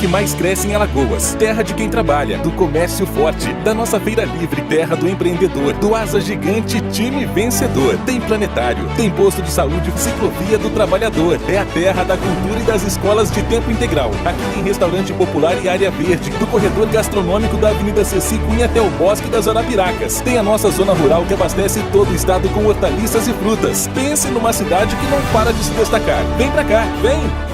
que mais cresce em Alagoas. Terra de quem trabalha, do comércio forte, da nossa feira livre, terra do empreendedor, do asa gigante, time vencedor. Tem planetário, tem posto de saúde, ciclovia do trabalhador. É a terra da cultura e das escolas de tempo integral. Aqui tem restaurante popular e área verde, do corredor gastronômico da Avenida Ceci Cunha até o Bosque das Arapiracas. Tem a nossa zona rural que abastece todo o estado com hortaliças e frutas. Pense numa cidade que não para de se destacar. Vem pra cá, vem!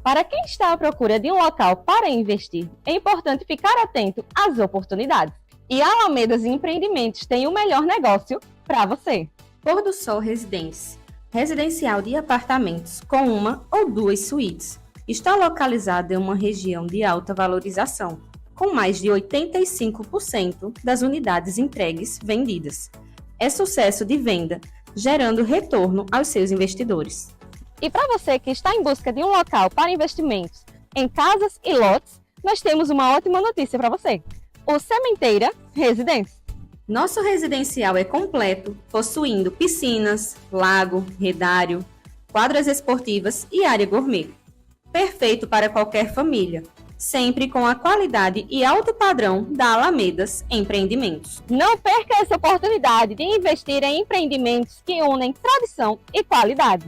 Para quem está à procura de um local para investir, é importante ficar atento às oportunidades. E a Alamedas Empreendimentos tem o melhor negócio para você. Pôr do Sol Residência, residencial de apartamentos com uma ou duas suítes. Está localizada em uma região de alta valorização, com mais de 85% das unidades entregues vendidas. É sucesso de venda, gerando retorno aos seus investidores. E para você que está em busca de um local para investimentos em casas e lotes, nós temos uma ótima notícia para você. O Sementeira Residência. Nosso residencial é completo, possuindo piscinas, lago, redário, quadras esportivas e área gourmet. Perfeito para qualquer família, sempre com a qualidade e alto padrão da Alamedas Empreendimentos. Não perca essa oportunidade de investir em empreendimentos que unem tradição e qualidade.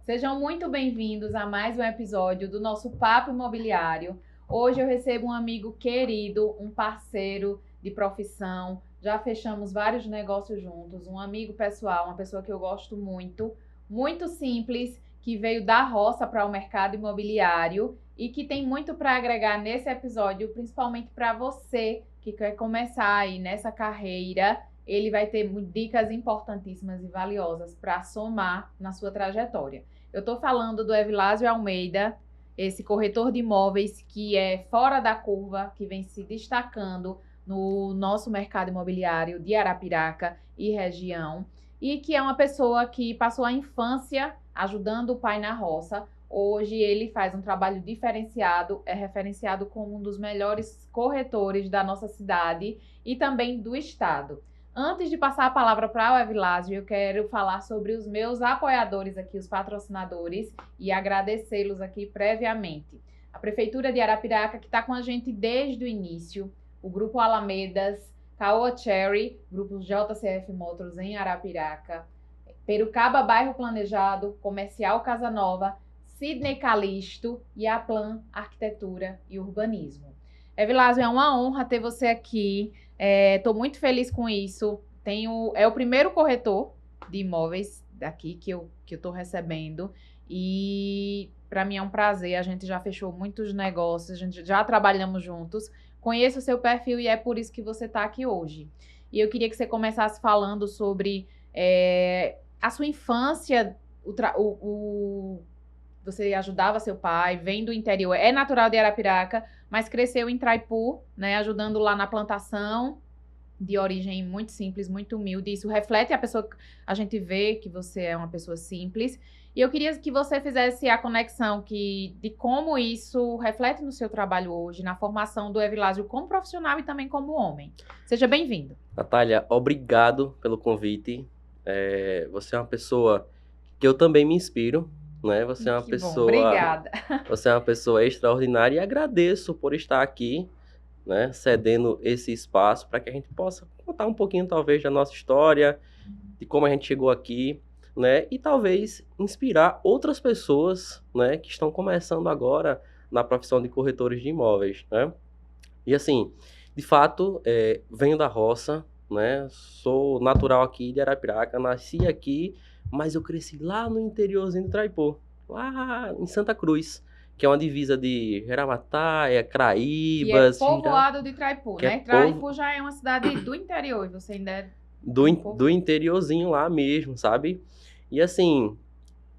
Sejam muito bem-vindos a mais um episódio do nosso Papo Imobiliário. Hoje eu recebo um amigo querido, um parceiro de profissão. Já fechamos vários negócios juntos, um amigo pessoal, uma pessoa que eu gosto muito, muito simples, que veio da roça para o mercado imobiliário e que tem muito para agregar nesse episódio, principalmente para você que quer começar aí nessa carreira. Ele vai ter dicas importantíssimas e valiosas para somar na sua trajetória. Eu estou falando do Evilásio Almeida, esse corretor de imóveis que é fora da curva, que vem se destacando no nosso mercado imobiliário de Arapiraca e região, e que é uma pessoa que passou a infância ajudando o pai na roça. Hoje ele faz um trabalho diferenciado, é referenciado como um dos melhores corretores da nossa cidade e também do estado. Antes de passar a palavra para o Evilásio, eu quero falar sobre os meus apoiadores aqui, os patrocinadores, e agradecê-los aqui previamente. A Prefeitura de Arapiraca, que está com a gente desde o início, o Grupo Alamedas, Caoa Cherry, Grupo JCF Motors em Arapiraca, Perucaba Bairro Planejado, Comercial Casa Nova, Sidney Calisto e a Plan Arquitetura e Urbanismo. Evilásio, é uma honra ter você aqui. Estou muito feliz com isso. É o primeiro corretor de imóveis daqui que eu estou recebendo. E para mim é um prazer. A gente já fechou muitos negócios, a gente já trabalhamos juntos. Conheço o seu perfil e é por isso que você está aqui hoje. E eu queria que você começasse falando sobre a sua infância. Você ajudava seu pai, vem do interior, é natural de Arapiraca, mas cresceu em Traipu, né, ajudando lá na plantação, de origem muito simples, muito humilde. Isso reflete a gente vê que você é uma pessoa simples. E eu queria que você fizesse a conexão de como isso reflete no seu trabalho hoje, na formação do Evilásio como profissional e também como homem. Seja bem-vindo. Natália, obrigado pelo convite. Você é uma pessoa que eu também me inspiro, né? Você é uma pessoa, obrigada. Você é uma pessoa extraordinária e agradeço por estar aqui, né? Cedendo esse espaço para que a gente possa contar um pouquinho, talvez, da nossa história, de como a gente chegou aqui, né? E talvez inspirar outras pessoas, né? Que estão começando agora na profissão de corretores de imóveis, né? E assim, de fato, venho da roça, né? Sou natural aqui de Arapiraca, nasci aqui, mas eu cresci lá no interiorzinho do Traipu, lá em Santa Cruz, que é uma divisa de Jaramataia, Craíbas... Que é povoado de Traipu, né? Traipu já é uma cidade do interior, e você ainda é... Do interiorzinho lá mesmo, sabe? E assim,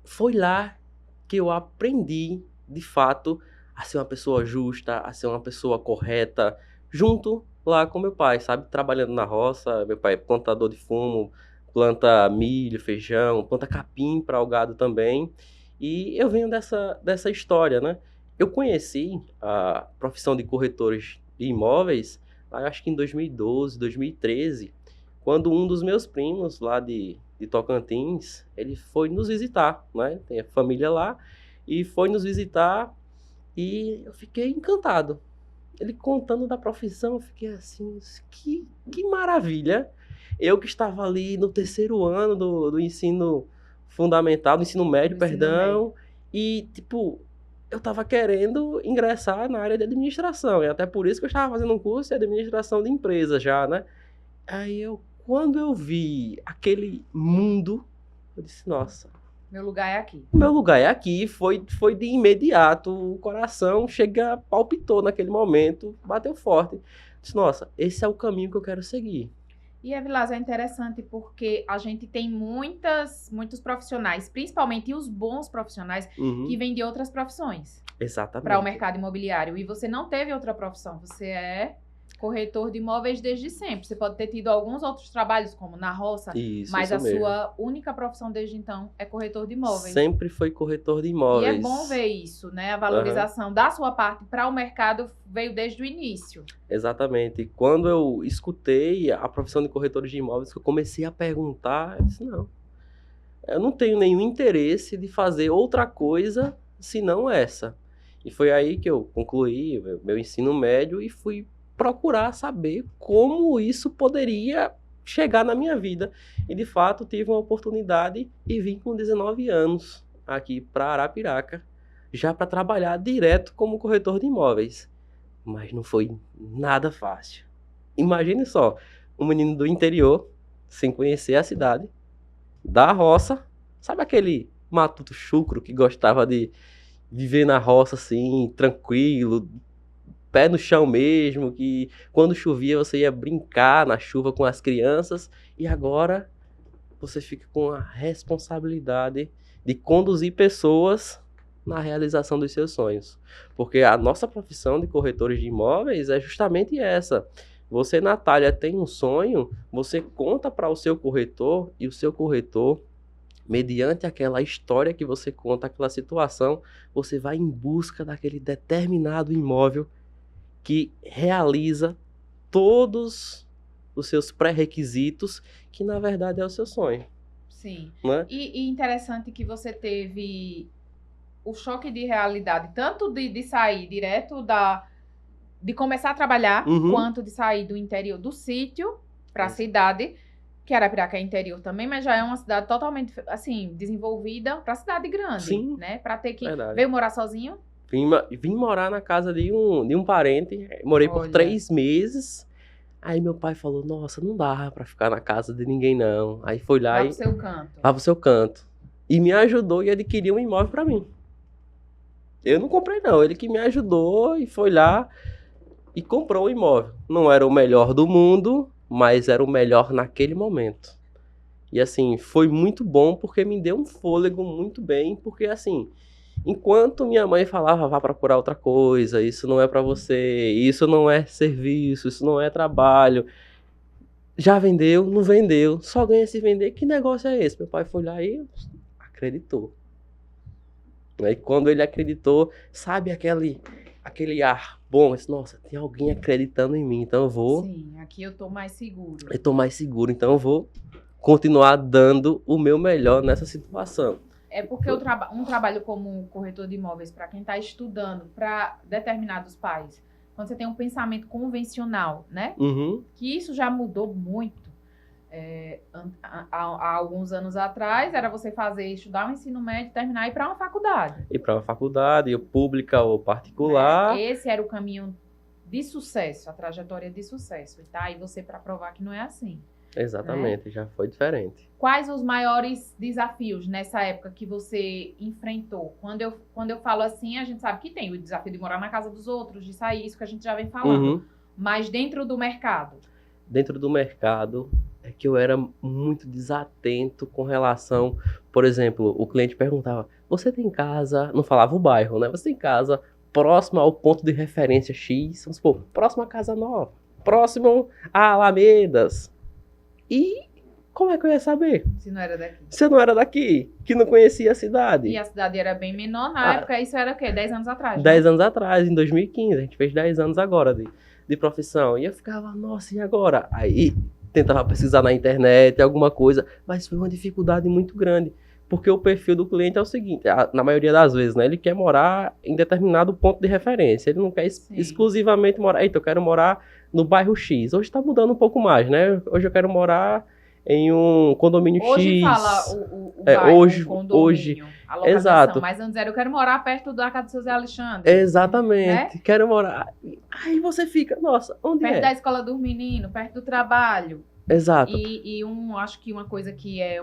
foi lá que eu aprendi, de fato, a ser uma pessoa justa, a ser uma pessoa correta, junto lá com meu pai, sabe? Trabalhando na roça, meu pai é plantador de fumo, planta milho, feijão, planta capim para o gado também. E eu venho dessa história, né? Eu conheci a profissão de corretores de imóveis, acho que em 2012, 2013, quando um dos meus primos lá de de Tocantins, ele foi nos visitar, né? Tem a família lá, e foi nos visitar e eu fiquei encantado. Ele contando da profissão, eu fiquei assim, que maravilha. Eu que estava ali no 3º ano do ensino fundamental, do ensino médio, perdão, e tipo, eu estava querendo ingressar na área de administração, e até por isso que eu estava fazendo um curso de administração de empresas já, né? Aí quando eu vi aquele mundo, eu disse, nossa, Meu lugar é aqui. o meu lugar é aqui. Foi de imediato, o coração palpitou naquele momento, bateu forte. Disse, nossa, esse é o caminho que eu quero seguir. E, Evilásio, é interessante porque a gente tem muitos profissionais, principalmente os bons profissionais, que vêm de outras profissões Exatamente. para o mercado imobiliário. E você não teve outra profissão, você é corretor de imóveis desde sempre. Você pode ter tido alguns outros trabalhos, como na roça, mas a sua única profissão desde então é corretor de imóveis. Sempre foi corretor de imóveis. E é bom ver isso, né? A valorização da sua parte para o mercado veio desde o início. Exatamente. Quando eu escutei a profissão de corretores de imóveis, que eu comecei a perguntar, eu disse, não, eu não tenho nenhum interesse de fazer outra coisa senão essa. E foi aí que eu concluí meu ensino médio e fui procurar saber como isso poderia chegar na minha vida. E, de fato, tive uma oportunidade e vim com 19 anos aqui para Arapiraca, já para trabalhar direto como corretor de imóveis. Mas não foi nada fácil. Imagine só, um menino do interior, sem conhecer a cidade, da roça, sabe aquele matuto chucro que gostava de viver na roça assim, tranquilo, pé no chão mesmo, que quando chovia você ia brincar na chuva com as crianças, e agora você fica com a responsabilidade de conduzir pessoas na realização dos seus sonhos. Porque a nossa profissão de corretores de imóveis é justamente essa. Você, Natália, tem um sonho, você conta para o seu corretor, e o seu corretor, mediante aquela história que você conta, aquela situação, você vai em busca daquele determinado imóvel que realiza todos os seus pré-requisitos, que na verdade é o seu sonho. Sim. Né? E interessante que você teve o choque de realidade, tanto de sair direto de começar a trabalhar, quanto de sair do interior do sítio para a cidade, que Arapiraca é interior também, mas já é uma cidade totalmente assim desenvolvida para cidade grande. Sim, né? Para ter que veio morar sozinho. Vim morar na casa de um parente, morei por 3 meses. Aí meu pai falou, nossa, não dá pra ficar na casa de ninguém não. Aí foi lá Vai pro seu canto. Vai pro seu canto. E me ajudou e adquiriu um imóvel pra mim. Eu não comprei não, ele que me ajudou e foi lá e comprou o imóvel. Não era o melhor do mundo, mas era o melhor naquele momento. E assim, foi muito bom porque me deu um fôlego muito bem, porque assim, enquanto minha mãe falava, vá procurar outra coisa, isso não é pra você, isso não é serviço, isso não é trabalho. Já vendeu, não vendeu, só ganha se vender, que negócio é esse? Meu pai foi lá e acreditou. Aí quando ele acreditou, sabe aquele ar bom, disse, nossa, tem alguém acreditando em mim, então eu vou... Sim, aqui eu tô mais seguro. Eu tô mais seguro, então eu vou continuar dando o meu melhor nessa situação. É porque um trabalho como corretor de imóveis, para quem está estudando, para determinados pais, quando você tem um pensamento convencional, né? Que isso já mudou muito. Há alguns anos atrás, era você estudar o ensino médio, terminar e ir para uma faculdade. Ir para uma faculdade, pública ou particular. Esse era o caminho de sucesso, a trajetória de sucesso. E tá aí você para provar que não é assim. Exatamente, né? Já foi diferente. Quais os maiores desafios nessa época que você enfrentou? Quando eu falo assim, a gente sabe que tem o desafio de morar na casa dos outros, de sair, isso que a gente já vem falando. Mas dentro do mercado? Dentro do mercado é que eu era muito desatento com relação... Por exemplo, o cliente perguntava, você tem casa... Não falava o bairro, né? Você tem casa próxima ao ponto de referência X? Vamos supor, próximo à Casa Nova, próximo a Alamedas... E como é que eu ia saber? Se não era daqui. Se eu não era daqui, que não conhecia a cidade. E a cidade era bem menor na época, isso era o quê? 10 anos atrás? 10 anos atrás, em 2015. A gente fez 10 anos agora de profissão. E eu ficava, nossa, e agora? Aí tentava pesquisar na internet, alguma coisa, mas foi uma dificuldade muito grande. Porque o perfil do cliente é o seguinte, na maioria das vezes, né? Ele quer morar em determinado ponto de referência. Ele não quer exclusivamente morar... Eita, eu quero morar no bairro X. Hoje está mudando um pouco mais, né? Hoje eu quero morar em um condomínio Hoje X. fala o bairro, hoje, o condomínio, a localização. Exato. Mas antes era, eu quero morar perto da casa do seu Zé Alexandre. Exatamente. Né? Quero morar... Aí você fica, nossa, onde perto é? da escola dos meninos, perto do trabalho. Exato. Acho que uma coisa que é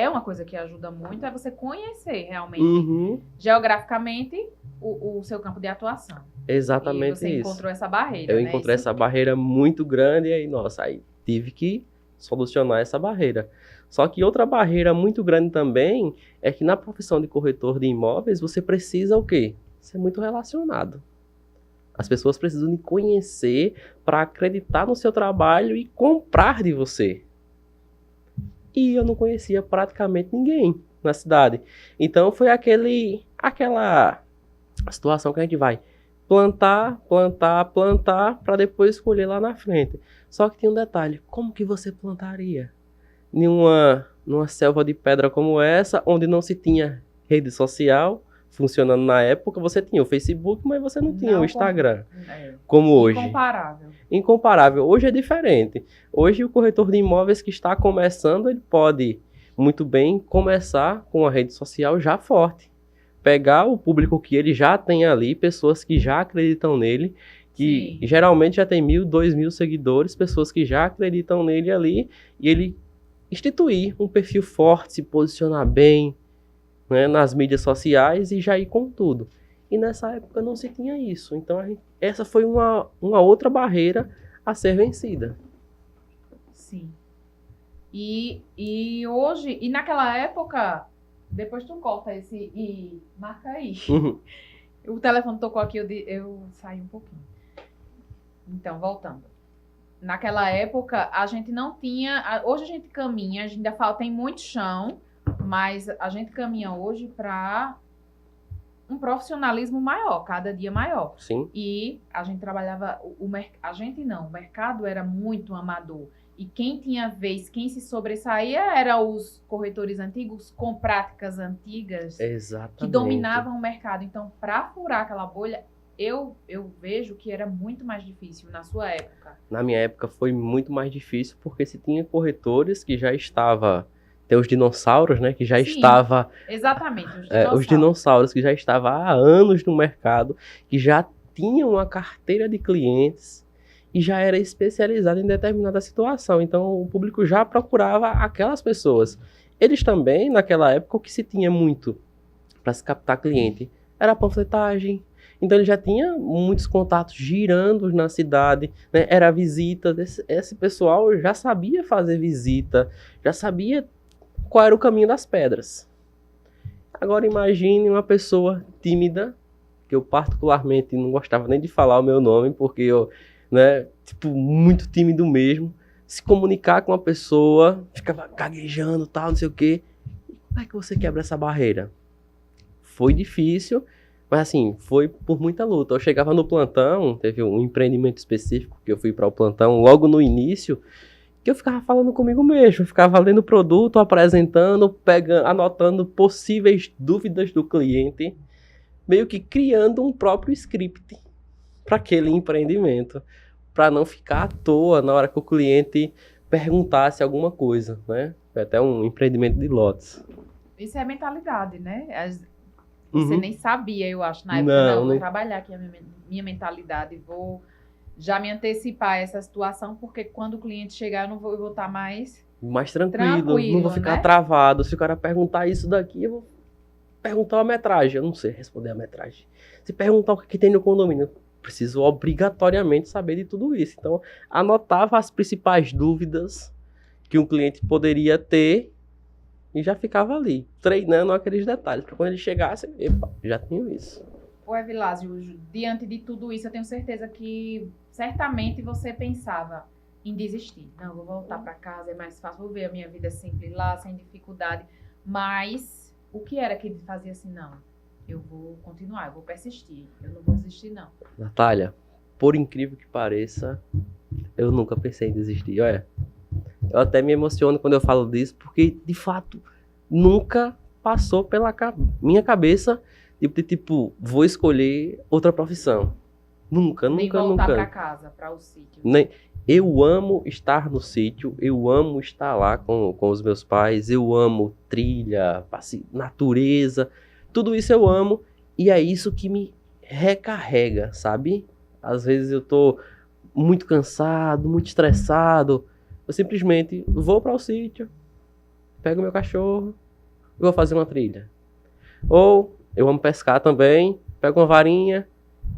uma coisa que ajuda muito é você conhecer realmente, geograficamente, o seu campo de atuação. Exatamente isso. E você encontrou essa barreira, Eu né? encontrei essa barreira muito grande e aí, nossa, aí tive que solucionar essa barreira. Só que outra barreira muito grande também é que na profissão de corretor de imóveis, você precisa o quê? Ser muito relacionado. As pessoas precisam de conhecer para acreditar no seu trabalho e comprar de você. E eu não conhecia praticamente ninguém na cidade. Então foi aquela situação que a gente vai plantar para depois escolher lá na frente. Só que tem um detalhe, como que você plantaria? Numa selva de pedra como essa, onde não se tinha rede social funcionando na época, você tinha o Facebook, mas você não tinha o Instagram, como hoje. Incomparável. Hoje é diferente. Hoje o corretor de imóveis que está começando, ele pode muito bem começar com a rede social já forte. Pegar o público que ele já tem ali, pessoas que já acreditam nele, que geralmente já tem 1.000, 2.000 seguidores, pessoas que já acreditam nele ali, e ele instituir um perfil forte, se posicionar bem, né, nas mídias sociais e já ir com tudo. E nessa época não se tinha isso. Então essa foi uma outra barreira a ser vencida. Sim. E hoje, e naquela época, depois tu corta esse e marca aí. O telefone tocou aqui, eu saí um pouquinho. Então, voltando. Naquela época, a gente não tinha... Hoje a gente caminha, a gente ainda tem muito chão, mas a gente caminha hoje para um profissionalismo maior, cada dia maior. Sim. E a gente trabalhava... o mercado era muito amador. E quem tinha vez, quem se sobressaía eram os corretores antigos com práticas antigas. Exatamente. Que dominavam o mercado. Então, para furar aquela bolha, eu vejo que era muito mais difícil na sua época. Na minha época foi muito mais difícil, porque se tinha corretores que já estavam... Tem os dinossauros, né? Que já estava... Exatamente, os dinossauros que já estavam há anos no mercado, que já tinham uma carteira de clientes e já era especializado em determinada situação. Então, o público já procurava aquelas pessoas. Eles também, naquela época, o que se tinha muito para se captar cliente era a panfletagem. Então, ele já tinha muitos contatos girando na cidade, né? Era visita. Esse pessoal já sabia fazer visita, já sabia qual era o caminho das pedras. Agora, imagine uma pessoa tímida, que eu particularmente não gostava nem de falar o meu nome, porque eu, né, muito tímido mesmo, se comunicar com uma pessoa, ficava gaguejando, tal, não sei o quê. E como é que você quebra essa barreira? Foi difícil, mas assim, foi por muita luta. Eu chegava no plantão, teve um empreendimento específico que eu fui para o plantão logo no início, que eu ficava falando comigo mesmo, eu ficava lendo o produto, apresentando, anotando possíveis dúvidas do cliente, meio que criando um próprio script para aquele empreendimento, para não ficar à toa na hora que o cliente perguntasse alguma coisa, né? Foi até um empreendimento de lotes. Isso é mentalidade, né? Você nem sabia, eu acho, na época. Não, vou trabalhar aqui a minha mentalidade, vou já me antecipar essa situação, porque quando o cliente chegar, eu vou estar mais tranquilo, não vou ficar travado. Se o cara perguntar isso daqui, eu vou perguntar a metragem. Eu não sei responder a metragem. Se perguntar o que tem no condomínio, eu preciso obrigatoriamente saber de tudo isso. Então, anotava as principais dúvidas que um cliente poderia ter e já ficava ali, treinando aqueles detalhes, para quando ele chegasse, já tinha isso. Ô Evilásio, diante de tudo isso, eu tenho certeza que certamente você pensava em desistir. Não, vou voltar para casa, é mais fácil, vou ver a minha vida simples lá, sem dificuldade. Mas o que era que fazia assim? Não, eu vou continuar, eu vou persistir, eu não vou desistir não. Natália, por incrível que pareça, Eu nunca pensei em desistir, olha. Eu até me emociono quando eu falo disso, porque, de fato, nunca passou pela minha cabeça de tipo, vou escolher outra profissão. Nunca, Nem nunca, voltar nunca. pra casa, para o sítio. Eu amo estar no sítio, eu amo estar lá com os meus pais, eu amo trilha, natureza, tudo isso eu amo, e é isso que me recarrega, sabe? Às vezes eu tô muito cansado, muito estressado, eu simplesmente vou para o sítio, pego meu cachorro e vou fazer uma trilha. Ou eu amo pescar também, pego uma varinha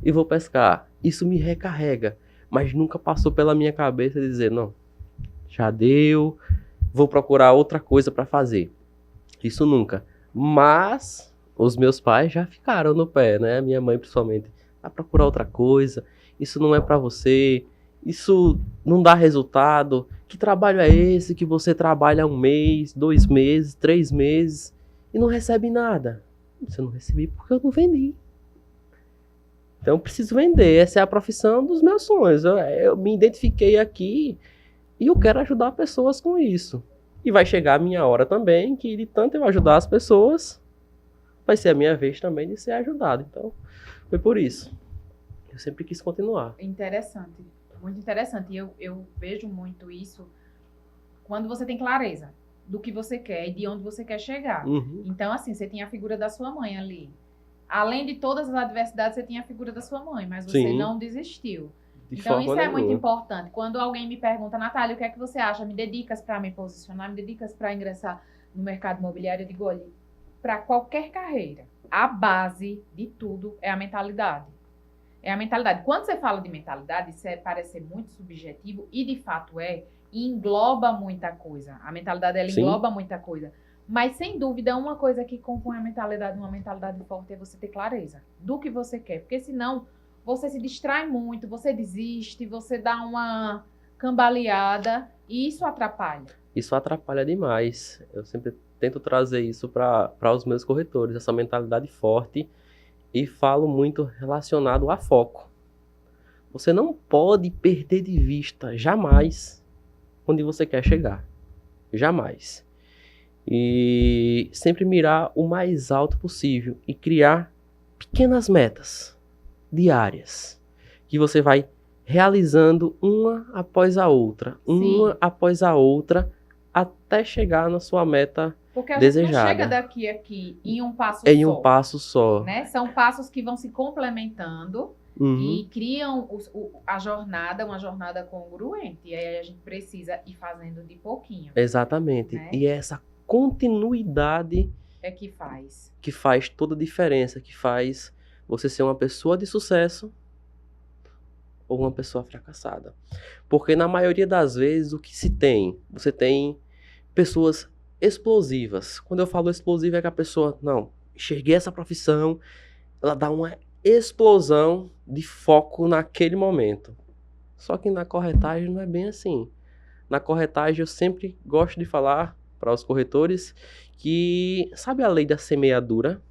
e vou pescar. Isso me recarrega. Mas nunca passou pela minha cabeça dizer, não, já deu, vou procurar outra coisa para fazer. Isso nunca. Mas os meus pais já ficaram no pé, né? Minha mãe principalmente. Vai procurar outra coisa, isso não é para você, isso não dá resultado. Que trabalho é esse que você trabalha 1 mês, 2 meses, 3 meses e não recebe nada? Você não recebi porque eu não vendi. Então eu preciso vender, essa é a profissão dos meus sonhos. Eu me identifiquei aqui e eu quero ajudar pessoas com isso. E vai chegar a minha hora também, que de tanto eu ajudar as pessoas, vai ser a minha vez também de ser ajudado. Então, foi por isso. Eu sempre quis continuar. Interessante, muito interessante. E eu vejo muito isso quando você tem clareza do que você quer e de onde você quer chegar. Uhum. Então, assim, você tinha a figura da sua mãe ali. Além de todas as adversidades, você tinha a figura da sua mãe, mas você Sim. não desistiu. De Então, forma isso é muito nenhuma. importante. Quando alguém me pergunta, Natália, o que é que você acha? Me dedicas para me posicionar, me dedicas para ingressar no mercado imobiliário? Eu digo, olha, para qualquer carreira, a base de tudo é a mentalidade. É a mentalidade. Quando você fala de mentalidade, isso parece ser muito subjetivo, e de fato e engloba muita coisa. A mentalidade, ela Sim. engloba muita coisa. Mas, sem dúvida, uma coisa que compõe a mentalidade, uma mentalidade forte, é você ter clareza do que você quer. Porque, senão, você se distrai muito, você desiste, você dá uma cambaleada e isso atrapalha. Isso atrapalha demais. Eu sempre tento trazer isso para os meus corretores, essa mentalidade forte, e falo muito relacionado a foco. Você não pode perder de vista jamais onde você quer chegar. Jamais. E sempre mirar o mais alto possível e criar pequenas metas diárias que você vai realizando uma após a outra, até chegar na sua meta Porque a desejada. gente não chega daqui a aqui em um passo em só. um passo só. Né? São passos que vão se complementando Uhum. e criam a jornada, uma jornada congruente. E aí a gente precisa ir fazendo de pouquinho. Exatamente. Né? E é essa continuidade É que faz. que faz toda a diferença, que faz você ser uma pessoa de sucesso ou uma pessoa fracassada. Porque na maioria das vezes o que se tem? Você tem pessoas explosivas. Quando eu falo explosiva é que a pessoa, não, enxerguei essa profissão, ela dá uma explosão de foco naquele momento. Só que na corretagem não é bem assim. Na corretagem eu sempre gosto de falar para os corretores que, sabe a lei da semeadura?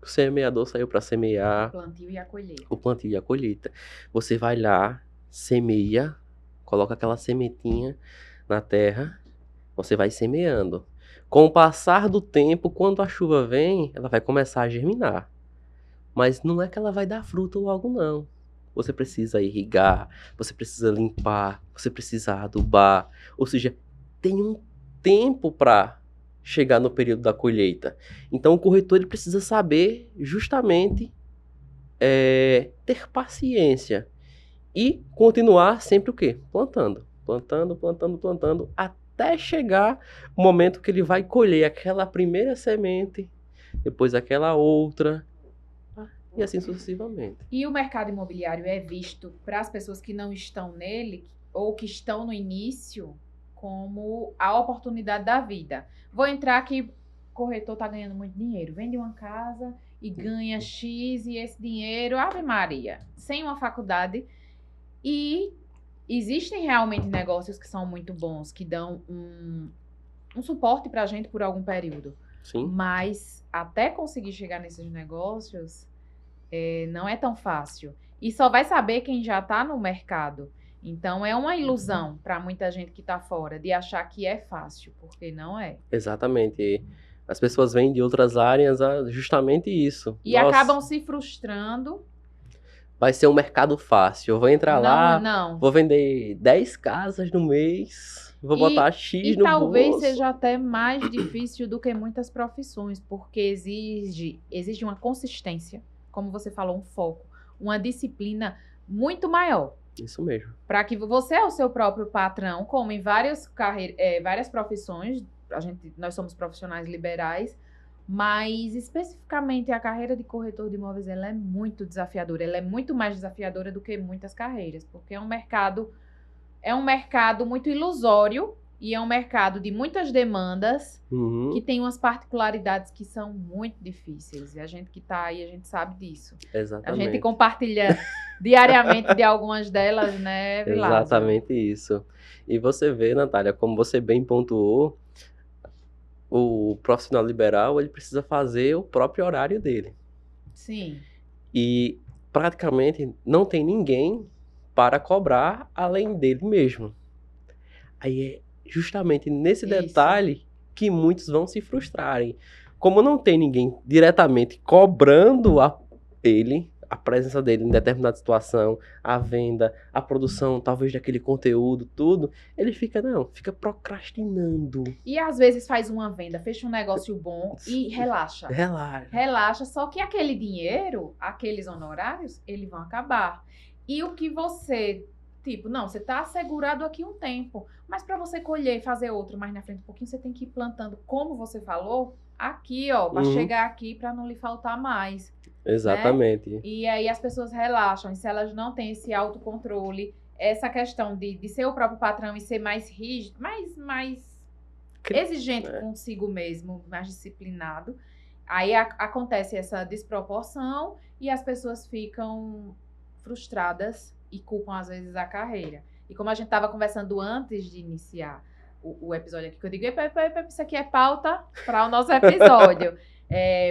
O semeador saiu para semear Plantio e a colheita. o plantio e a colheita. Você vai lá, semeia, coloca aquela sementinha na terra, você vai semeando. Com o passar do tempo, quando a chuva vem, ela vai começar a germinar. Mas não é que ela vai dar fruto logo, não. Você precisa irrigar, você precisa limpar, você precisa adubar. Ou seja, tem um tempo para chegar no período da colheita. Então o corretor ele precisa saber justamente ter paciência e continuar sempre o quê? Plantando, até chegar o momento que ele vai colher aquela primeira semente, depois aquela outra, e assim sucessivamente. E o mercado imobiliário é visto para as pessoas que não estão nele ou que estão no início como a oportunidade da vida. Vou entrar aqui, o corretor está ganhando muito dinheiro, vende uma casa e ganha X e esse dinheiro, Ave Maria, sem uma faculdade. E existem realmente negócios que são muito bons, que dão um suporte para a gente por algum período. Sim. Mas até conseguir chegar nesses negócios, não é tão fácil. E só vai saber quem já está no mercado. Então, é uma ilusão para muita gente que está fora de achar que é fácil, porque não é. Exatamente. As pessoas vêm de outras áreas justamente isso. E acabam se frustrando. Vai ser um mercado fácil. Eu vou entrar lá, Não. vou vender 10 casas no mês, vou botar X no bolso. E talvez seja até mais difícil do que muitas profissões, porque exige uma consistência, como você falou, um foco, uma disciplina muito maior. Isso mesmo. Para que você é o seu próprio patrão, como em várias profissões, nós somos profissionais liberais, mas especificamente a carreira de corretor de imóveis ela é muito desafiadora, ela é muito mais desafiadora do que muitas carreiras, porque é um mercado muito ilusório e é um mercado de muitas demandas que tem umas particularidades que são muito difíceis. E a gente que está aí, a gente sabe disso. Exatamente. A gente compartilha diariamente de algumas delas, né, Vilásio? Exatamente isso. E você vê, Natália, como você bem pontuou, o profissional liberal, ele precisa fazer o próprio horário dele. Sim. E praticamente não tem ninguém para cobrar além dele mesmo. Aí é justamente nesse detalhe que muitos vão se frustrarem. Como não tem ninguém diretamente cobrando a presença dele em determinada situação, a venda, a produção, talvez daquele conteúdo, tudo, ele fica procrastinando. E às vezes faz uma venda, fecha um negócio bom e relaxa. Relaxa, só que aquele dinheiro, aqueles honorários, eles vão acabar. E o que você, você tá assegurado aqui um tempo, mas para você colher e fazer outro mais na frente um pouquinho, você tem que ir plantando, como você falou, aqui, ó, para chegar aqui, para não lhe faltar mais. Exatamente. Né? E aí as pessoas relaxam, e se elas não têm esse autocontrole, essa questão de ser o próprio patrão e ser mais rígido, mais exigente consigo mesmo, mais disciplinado, aí acontece essa desproporção e as pessoas ficam frustradas e culpam às vezes a carreira. E como a gente estava conversando antes de iniciar o episódio aqui, que eu digo, isso aqui é pauta para o nosso episódio.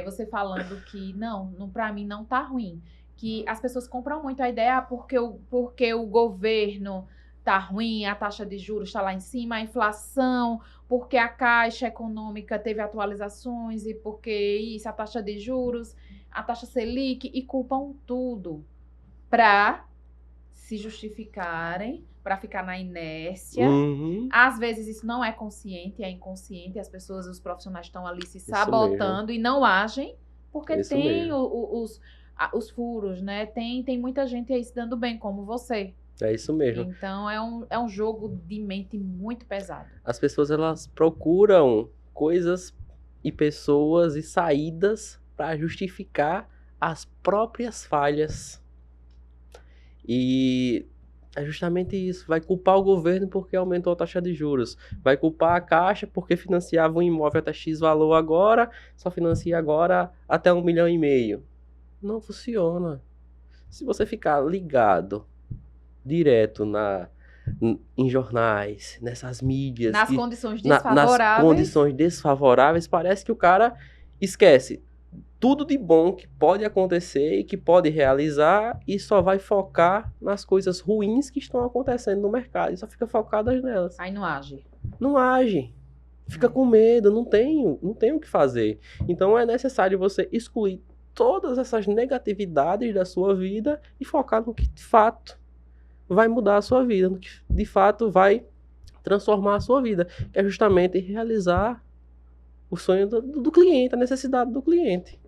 Você falando que não para mim não tá ruim. Que as pessoas compram muito a ideia porque o governo tá ruim, a taxa de juros está lá em cima, a inflação, porque a Caixa Econômica teve atualizações e porque isso, a taxa de juros, a taxa Selic, e culpam tudo para se justificarem, para ficar na inércia. Às vezes isso não é consciente, é inconsciente, as pessoas, os profissionais estão ali se sabotando e não agem, porque tem os furos, né? Tem muita gente aí se dando bem, como você. É isso mesmo. Então é um jogo de mente muito pesado. As pessoas, elas procuram coisas e pessoas e saídas para justificar as próprias falhas. E é justamente isso. Vai culpar o governo porque aumentou a taxa de juros. Vai culpar a Caixa porque financiava um imóvel até X valor agora, só financia agora até 1,5 milhão. Não funciona. Se você ficar ligado direto em jornais, nessas mídias... Nas condições desfavoráveis. Nas condições desfavoráveis, parece que o cara esquece tudo de bom que pode acontecer e que pode realizar e só vai focar nas coisas ruins que estão acontecendo no mercado. E só fica focado nelas. Aí não age. Não age. Fica com medo, não tem o que fazer. Então é necessário você excluir todas essas negatividades da sua vida e focar no que de fato vai mudar a sua vida, no que de fato vai transformar a sua vida, que é justamente realizar o sonho do cliente, a necessidade do cliente.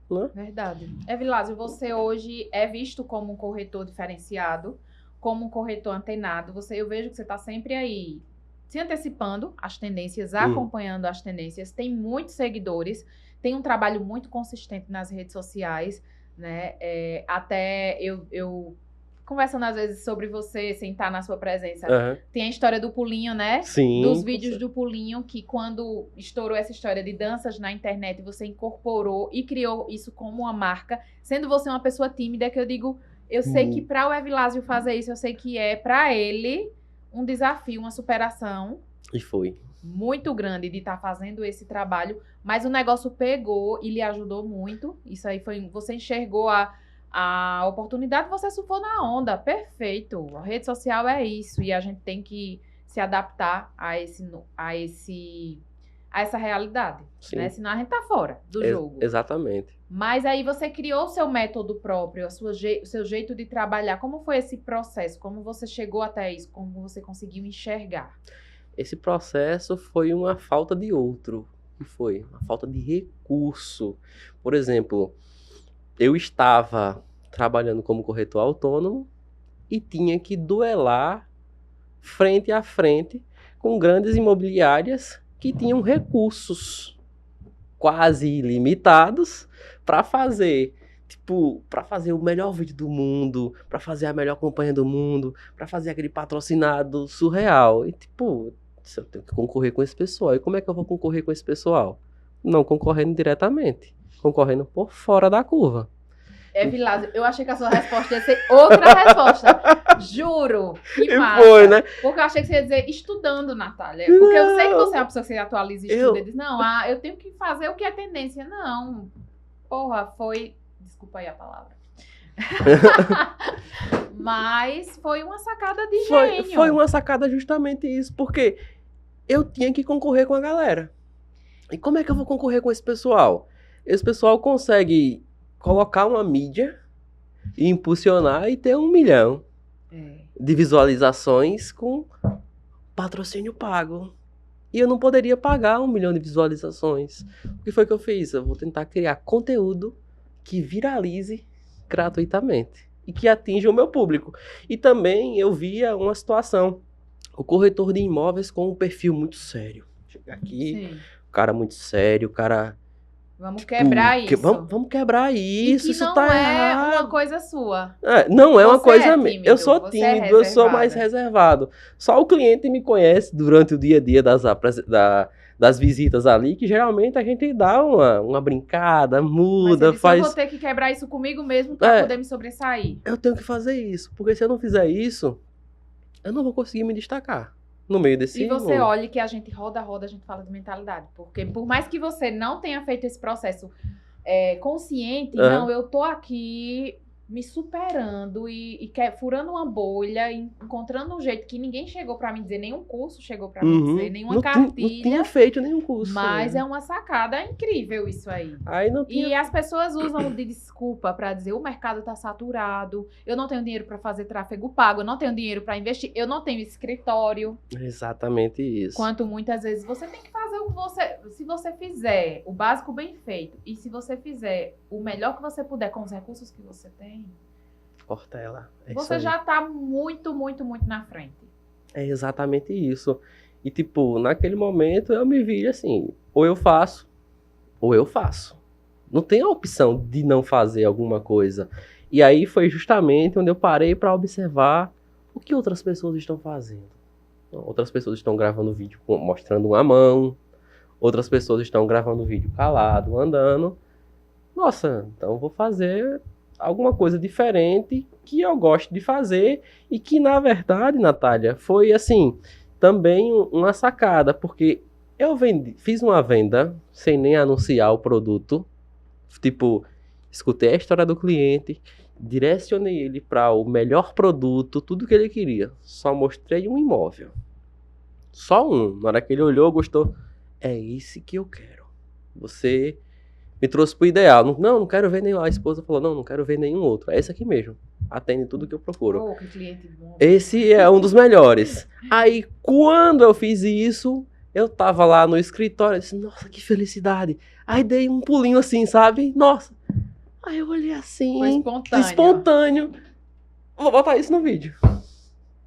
Né? Verdade. Vilásio, você hoje é visto como um corretor diferenciado, como um corretor antenado. Eu vejo que você está sempre aí se antecipando às tendências, acompanhando as tendências, tem muitos seguidores, tem um trabalho muito consistente nas redes sociais, né? Até eu conversando às vezes sobre você, sem estar na sua presença, tem a história do pulinho, né? Sim. Dos vídeos do pulinho, que quando estourou essa história de danças na internet, você incorporou e criou isso como uma marca, sendo você uma pessoa tímida, que eu digo, eu sei que para o Evilásio fazer isso, eu sei que é para ele um desafio, uma superação. E foi. Muito grande de estar fazendo esse trabalho, mas o negócio pegou e lhe ajudou muito. Isso aí foi, você enxergou a oportunidade, você surfou na onda. Perfeito. A rede social é isso. E a gente tem que se adaptar a essa realidade. Sim. Né? Senão a gente tá fora do jogo. Exatamente. Mas aí você criou o seu método próprio, o seu jeito de trabalhar. Como foi esse processo? Como você chegou até isso? Como você conseguiu enxergar? Esse processo foi uma falta de outro. Que foi uma falta de recurso. Por exemplo, eu estava trabalhando como corretor autônomo e tinha que duelar frente a frente com grandes imobiliárias que tinham recursos quase ilimitados para fazer, para fazer o melhor vídeo do mundo, para fazer a melhor campanha do mundo, para fazer aquele patrocinado surreal. E eu tenho que concorrer com esse pessoal. E como é que eu vou concorrer com esse pessoal? Não concorrendo diretamente, concorrendo por fora da curva. Vilásio, eu achei que a sua resposta ia ser outra resposta. Juro. Que massa. Foi, né? Porque eu achei que você ia dizer estudando, Natália. Porque eu sei que você é uma pessoa que se atualiza e estuda. E diz, não, eu tenho que fazer o que é tendência. Não. Porra, foi... Desculpa aí a palavra. Mas foi uma sacada de gênio. Foi uma sacada justamente isso. Porque eu tinha que concorrer com a galera. E como é que eu vou concorrer com esse pessoal? Esse pessoal consegue colocar uma mídia e impulsionar e ter 1 milhão de visualizações com patrocínio pago. E eu não poderia pagar 1 milhão de visualizações. O que foi que eu fiz? Eu vou tentar criar conteúdo que viralize gratuitamente e que atinja o meu público. E também eu via uma situação. O corretor de imóveis com um perfil muito sério. Chega aqui, Sim. o cara muito sério, o cara... Vamos quebrar isso. Vamos quebrar isso, E que isso não tá é errado. uma coisa sua. Não é uma Você coisa é minha. tímido, Eu sou você é tímido, eu sou reservada. mais reservado. Só o cliente me conhece durante o dia a dia das visitas ali, que geralmente a gente dá uma brincada, muda, Mas faz... eu vou ter que quebrar isso comigo mesmo para poder me sobressair. Eu tenho que fazer isso, porque se eu não fizer isso, eu não vou conseguir me destacar no meio desse E você mundo. olha que a gente roda, a gente fala de mentalidade. Porque por mais que você não tenha feito esse processo consciente, não, eu tô aqui me superando e furando uma bolha, encontrando um jeito que ninguém chegou pra me dizer, nenhum curso chegou pra me dizer, nenhuma Não cartilha. tinha feito nenhum curso. Mas é uma sacada incrível isso aí. Aí não tinha... E as pessoas usam de desculpa pra dizer o mercado tá saturado, eu não tenho dinheiro pra fazer tráfego pago, eu não tenho dinheiro pra investir, eu não tenho escritório. Exatamente isso. Quanto muitas vezes você tem que fazer o que você... Se você fizer o básico bem feito e se você fizer o melhor que você puder com os recursos que você tem, Portela. você já tá muito, muito, muito na frente. É exatamente isso. E, naquele momento eu me vi assim, ou eu faço, ou eu faço. Não tem a opção de não fazer alguma coisa. E aí foi justamente onde eu parei para observar o que outras pessoas estão fazendo. Outras pessoas estão gravando vídeo mostrando uma mão, outras pessoas estão gravando vídeo calado, andando. Nossa, então eu vou fazer alguma coisa diferente que eu gosto de fazer e que, na verdade, Natália, foi, assim, também uma sacada, porque eu fiz uma venda sem nem anunciar o produto, escutei a história do cliente, direcionei ele para o melhor produto, tudo que ele queria, só mostrei um imóvel, só um, na hora que ele olhou, gostou, é esse que eu quero, você... Me trouxe pro ideal. Não quero ver nenhum. A esposa falou, não quero ver nenhum outro. É esse aqui mesmo. Atende tudo que eu procuro. Que cliente bom. Esse é um dos melhores. Aí, quando eu fiz isso, eu tava lá no escritório. Eu disse, nossa, que felicidade. Aí dei um pulinho assim, sabe? Nossa. Aí eu olhei assim. Foi espontâneo. Espontâneo. Vou botar isso no vídeo.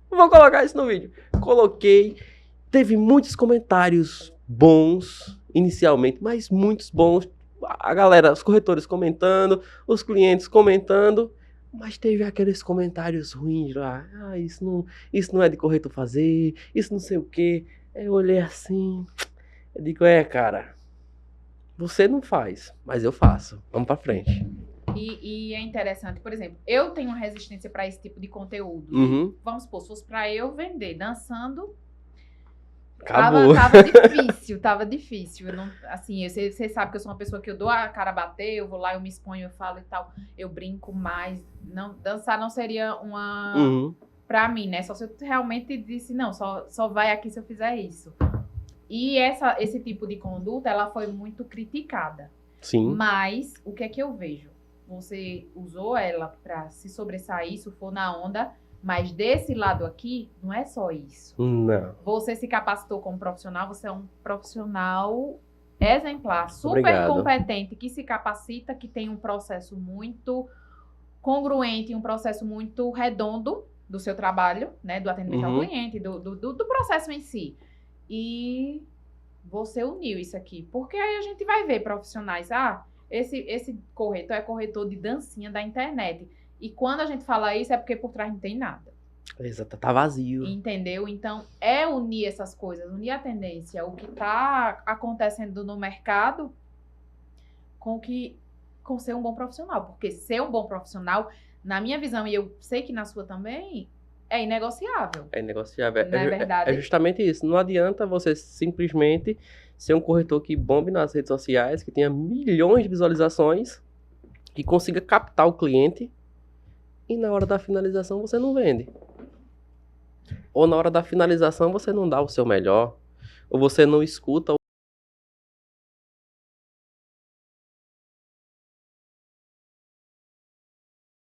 Vou colocar isso no vídeo. Coloquei. Teve muitos comentários bons, inicialmente, mas muitos bons. A galera, os corretores comentando, os clientes comentando, mas teve aqueles comentários ruins lá. Isso não é de corretor fazer, isso não sei o quê. Eu olhei assim, eu digo, cara, você não faz, mas eu faço. Vamos pra frente. E é interessante, por exemplo, eu tenho uma resistência para esse tipo de conteúdo. Uhum. Vamos supor, se fosse para eu vender dançando, Acabou. Tava difícil. Eu não, assim, você sabe que eu sou uma pessoa que eu dou a cara a bater, eu vou lá, eu me exponho, eu falo e tal. Eu brinco mais. Não, dançar não seria uma... Uhum. Pra mim, né? Só se eu realmente disse, não, só vai aqui se eu fizer isso. E esse tipo de conduta, ela foi muito criticada. Sim. Mas, o que é que eu vejo? Você usou ela pra se sobressair, surfou na onda, mas desse lado aqui, não é só isso. Não. Você se capacitou como profissional, você é um profissional exemplar, super Obrigado. competente, que se capacita, que tem um processo muito congruente, um processo muito redondo do seu trabalho, né? Do atendimento ao cliente, do processo em si. E você uniu isso aqui. Porque aí a gente vai ver profissionais, esse corretor é corretor de dancinha da internet. E quando a gente fala isso, é porque por trás não tem nada. Exato, tá vazio. Entendeu? Então, é unir essas coisas, unir a tendência, o que está acontecendo no mercado com ser um bom profissional. Porque ser um bom profissional, na minha visão, e eu sei que na sua também, é inegociável. É negociável. Não é verdade? É justamente isso. Não adianta você simplesmente ser um corretor que bombe nas redes sociais, que tenha milhões de visualizações e consiga captar o cliente e na hora da finalização você não vende. Ou na hora da finalização você não dá o seu melhor, ou você não escuta